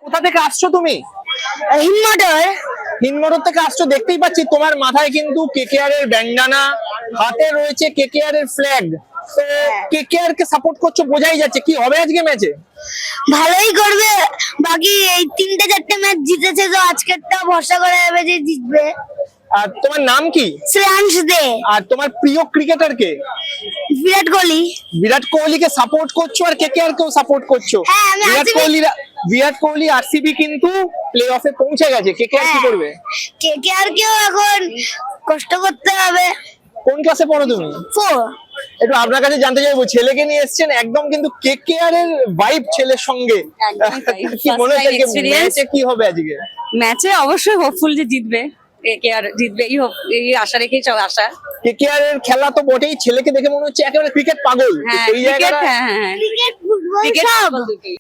কোথা থেকে আসছো তুমি? হিমমটর। হিন্দমোটর থেকে আসছো, দেখতেই পাচ্ছি তোমার মাথায় কিন্তু কেকেআর এর ব্যান্ডানা, হাতে রয়েছে কেকেআর এর ফ্ল্যাগ। তো কেকেআর কে সাপোর্ট করছো বোঝাই যাচ্ছে, কি হবে আজকে ম্যাচে? ভালোই করবে, বাকি এই 3-4টে ম্যাচ জিতেছে তো আজকেরটা ভরসা করা যাবে যে জিতবে। আর তোমার নাম কি? শ্রেয়াংশ দে। আর তোমার প্রিয় ক্রিকেটার কে? বিরাট কোহলি। বিরাট কোহলিকে সাপোর্ট করছো আর কেকেআর কেও সাপোর্ট করছো? হ্যাঁ, আমি বিরাট কোহলি আরসিবি কিন্তু প্লে অফে পৌঁছে গেছে, কেকেআর কি করবে? কেকেআর কেও এখন কষ্ট করতে হবে। কোন ক্লাসে পড়ো তুমি? 4। একটু আপনার কাছে জানতে চাইবো, ছেলেকে নিয়ে এসেছেন একদম কিন্তু কেকেআর এর ভাইব ছেলের সঙ্গে, কি মনে হচ্ছে ম্যাচে কি হবে আজকে? ম্যাচে অবশ্যই হোপফুল যে জিতবে, কেকেআর জিতবে এই আশা রেখেই সব আশা। কেকেআর এর খেলা তো বটেই, ছেলেকে দেখে মনে হচ্ছে একেবারে ক্রিকেট পাগল। হ্যাঁ এই ক্রিকেট, জায়গাটা হ্যাঁ হ্যাঁ ক্রিকেট ফুটবল ক্রিকেট সব। দুটোই।